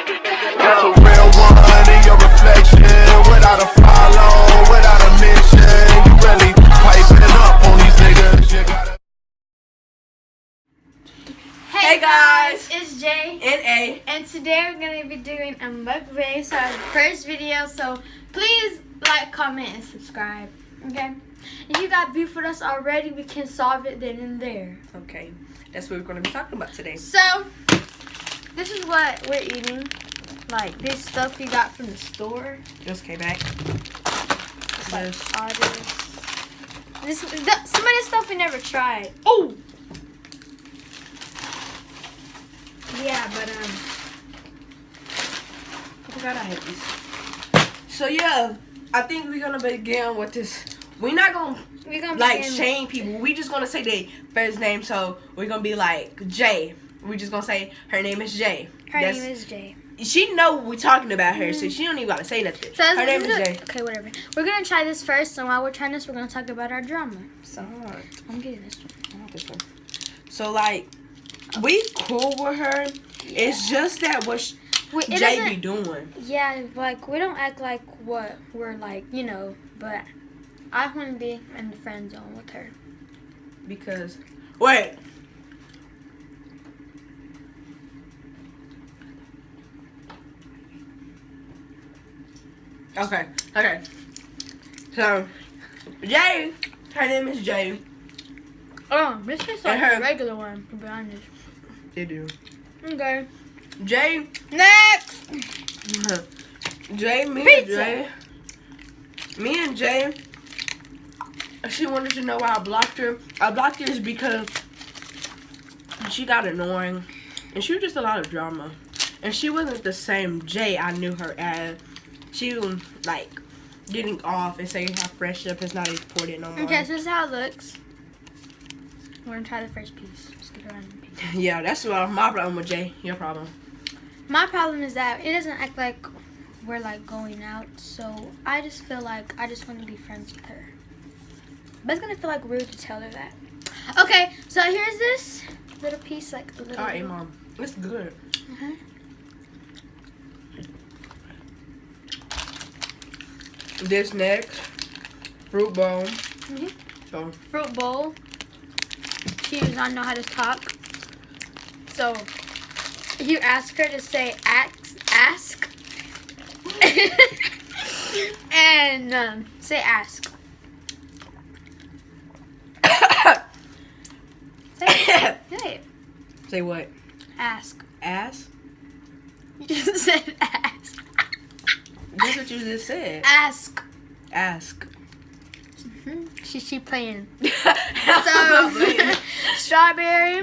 That's a real one in your reflection. Without a follow, without a mission. You really piping up on these niggas. You gotta. Hey guys, it's Jay and A. and today we're going to be doing a mukbang, so our first video, so please like, comment, and subscribe, okay? If you got beef with us already, we can solve it then and there. Okay, that's what we're going to be talking about today. So, this is what we're eating, like this stuff you got from the store. Just came back. It's like all this. Some of this stuff we never tried. Oh! Yeah, but I forgot I had these. So yeah, I think we're gonna begin with this. We're not gonna like shame people. We just gonna say their first name. So we're gonna be like Jay. We're just gonna say her name is Jay. Her name is Jay. She know we're talking about her, so she don't even gotta say nothing. So her name is Jay. Okay, whatever. We're gonna try this first, and while we're trying this, we're gonna talk about our drama. So I'm getting this one. I want this one. So like, we cool with her. Yeah. It's just that Jay be doing. Yeah, like we don't act like what we're like, you know. But I want to be in the friend zone with her. Because wait. Okay. So, Jay, her name is Jay. Oh, this is like a regular one, to be honest. They do. Okay. Jay. Next! Jay, me and Jay, she wanted to know why I blocked her. I blocked her is because she got annoying. And she was just a lot of drama. And she wasn't the same Jay I knew her as. She was like getting off and saying how friendship is not important no more. Okay, so this is how it looks. We're gonna try the first piece. Just get around the piece. Yeah, that's what my problem with Jay. Your problem. My problem is that it doesn't act like we're like going out, so I just feel like I just want to be friends with her. But it's gonna feel like rude to tell her that. Okay, so here's this little piece, like a little. Alright, Mom. It's good. This next, fruit bowl. So. Fruit bowl. She does not know how to talk. So, you ask her to say ask. And say ask. Say it. Say what? Ask. Ass? You just said ask. That's what you just said. Ask. Ask. She playing. So, strawberry,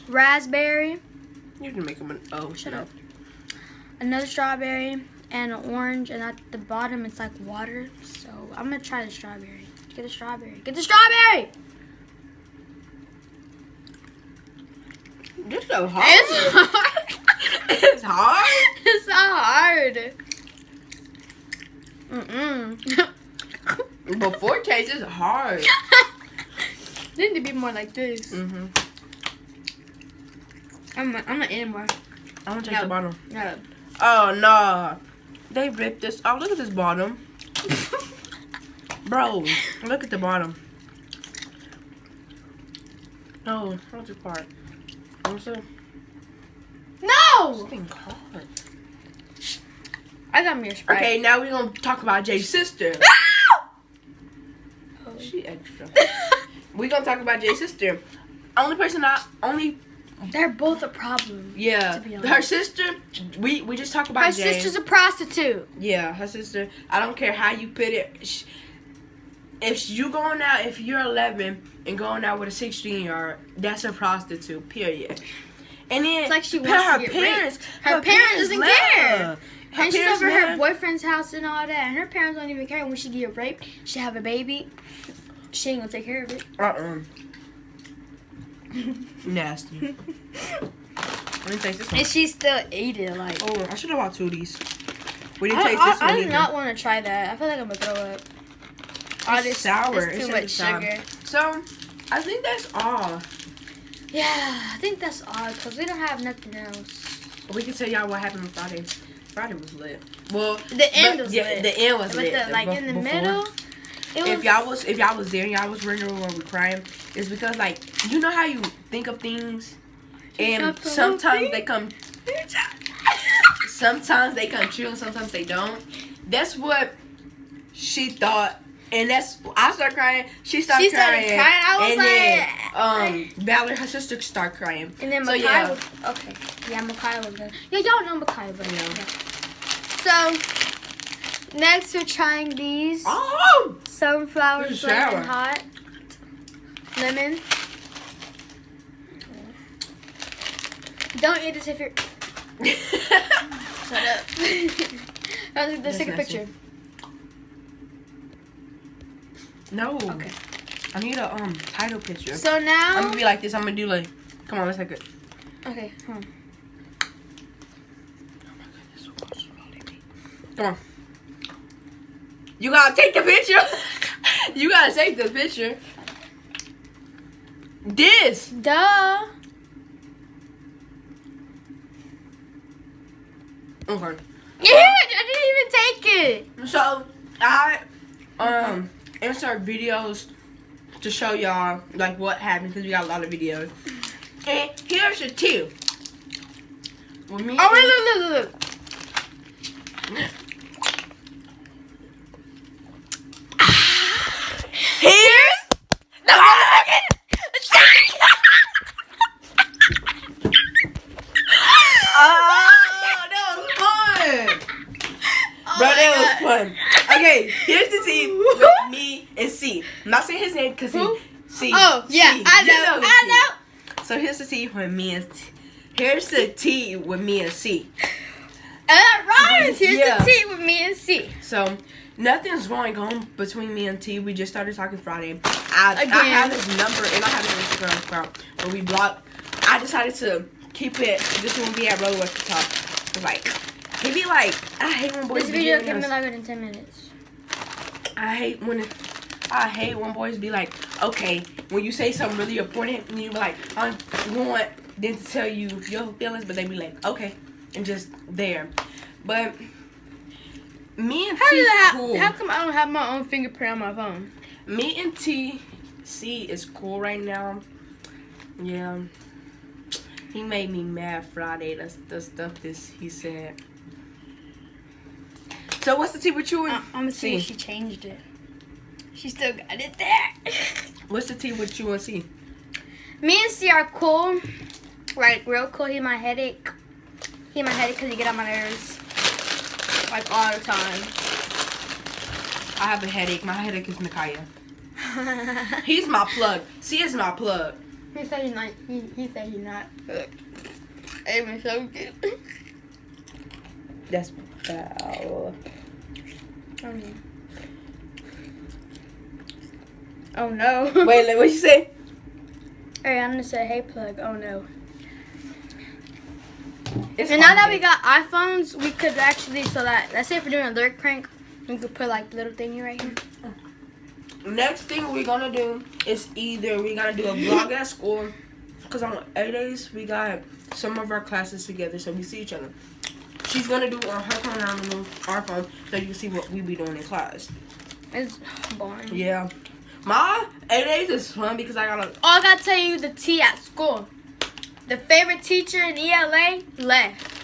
raspberry. You can make them an O. Shut up. Another strawberry and an orange, and at the bottom it's like water. So I'm gonna try the strawberry. Get the strawberry. Get the strawberry. This so hard. It's hard. It's hard. It's so hard. Before taste is hard. They need to be more like this. I'm gonna eat more. I want to taste the bottom. No. Oh no, they ripped this. Oh, look at this bottom, bro. Look at the bottom. No, not this part. What's up? No. This thing hard. I got me a Sprite. Okay, now we're gonna talk about Jay's sister. Oh. She extra. We're gonna talk about Jay's sister. They're both a problem. Yeah, to be honest. her sister. We just talk about Her Jay. sister's a prostitute. Yeah, her sister. I don't care how you put it. If you're 11 and going out with a 16-year-old, that's a prostitute. Period. And then It's like she wants to get raped. Her parents doesn't care. And she's over her boyfriend's house and all that. And her parents don't even care when she get raped. She have a baby. She ain't gonna take care of it. Nasty. Let me taste this one. And she still ate it. Like, Oh, I should have bought 2 of these. We didn't taste this one I do either. not want to try that. I feel like I'm gonna throw up. It's sour. It's too much sugar. So, I think that's all. Yeah, I think that's all because we don't have nothing else. We can tell y'all what happened on Friday. Friday was lit. Well, The end was lit. The end was lit. But like in the middle, it was. If y'all was there and y'all was wondering why we crying, it's because like you know how you think of things, and sometimes they come. Sometimes they come true and sometimes they don't. That's what she thought. And that's I started crying. She started crying. I was and then Valerie, her sister, started crying. And then so, Makai was okay. Yeah, Makai was good. Yeah, y'all know Makai, but yeah. So next we're trying these sunflower lemon hot lemon. Don't eat this if you're. Shut up. Let's take a picture. No. Okay. I need a title picture. So now I'm gonna be like this. I'm gonna do like. Come on, let's take it. Okay. Oh come on. You gotta take the picture. You gotta take the picture. This. Duh. Okay. Yeah, I didn't even take it. So I insert videos to show y'all like what happened because we got a lot of videos. And here's your two. With me. Oh wait, look. Here's the motherfucking. Bro, that was fun. Okay, here's the team with me and C. I'm not saying his name because he. C. Oh, yeah, C. I You know. the I T. know. So here's the T with me and T. Here's the T with me and C. Rhymes. Here's Yeah. the T with me and C. So nothing's going on between me and T. We just started talking Friday. I Again. have his number and I have his Instagram account, but we blocked. I decided to keep it. This one be at Roller at the top. Like he be like, I hate when boys. This be video giving came us- in longer than 10 minutes. I hate when boys be like, okay, when you say something really important and you be like, I want them to tell you your feelings, but they be like, okay, and just there. But me and T cool. How come I don't have my own fingerprint on my phone? Me and T C is cool right now. Yeah. He made me mad Friday. That's the stuff he said. So what's the T with you and I'm gonna see if she changed it. She still got it there. What's the T with you and C? Me and C are cool. Like, real cool. He my headache. He my headache because he get on my nerves. Like, all the time. I have a headache. My headache is Nakaya. He's my plug. C is my plug. He said he's not. He said he's not. Aim so cute. That's foul. Oh no. Wait, what you say? Hey, I'm gonna say, hey plug. Oh no. It's And now fine, that we babe. got iPhones, we could actually, so that, let's say if we're doing a lyric prank, we could put like the little thingy right here. Next thing we're gonna do is either we're gonna do a vlog at school, because on 8 days we got some of our classes together, so we see each other. She's gonna do it on her phone and I'm gonna do our phone, so you can see what we be doing in class. It's boring. Yeah, my 8 days is fun because I gotta. Oh, I gotta tell you the T at school. The favorite teacher in ELA left.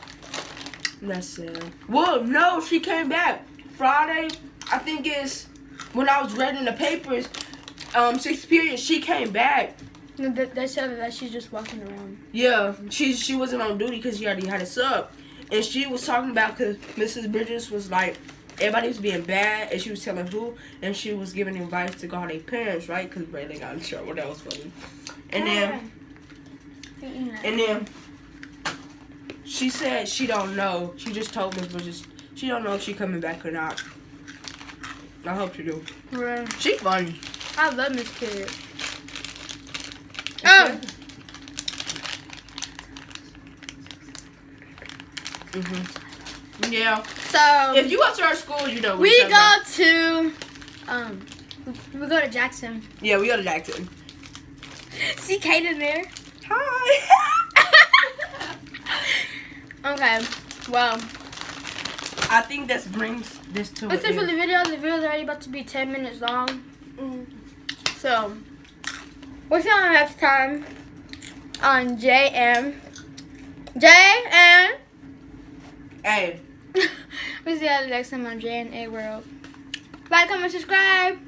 That's it. Well, no, she came back Friday. I think it's when I was reading the papers. 6th period, she came back. They said that she's just walking around. Yeah, she wasn't on duty because she already had a sub, and she was talking about because Mrs. Bridges was like everybody was being bad, and she was telling who, and she was giving advice to call their parents, right? Because Brandon got in trouble. That was funny. And then she said she don't know. She just told Miss Bridges she don't know if she coming back or not. I hope she do. Right. She funny. I love Miss Kid. Oh. Yeah. So If you go to our school, you know what we we're talking go about. to we go to Jackson. Yeah, we go to Jackson. See Kate in there. Hi. Okay, well, I think this brings this to that's an it for end. the video. The video is already about to be 10 minutes long. So, we'll see you next time on JM. Hey. We'll see you next time on J&A World. Like, comment, subscribe.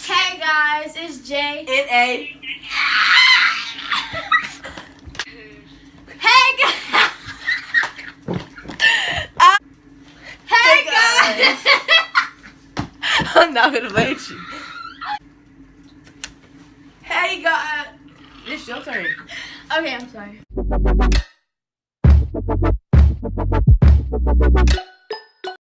Hey guys, it's Jay. N-A. Hey guys. Hey guys. I'm not gonna let you. Hey, God. It's your turn. Okay, I'm sorry.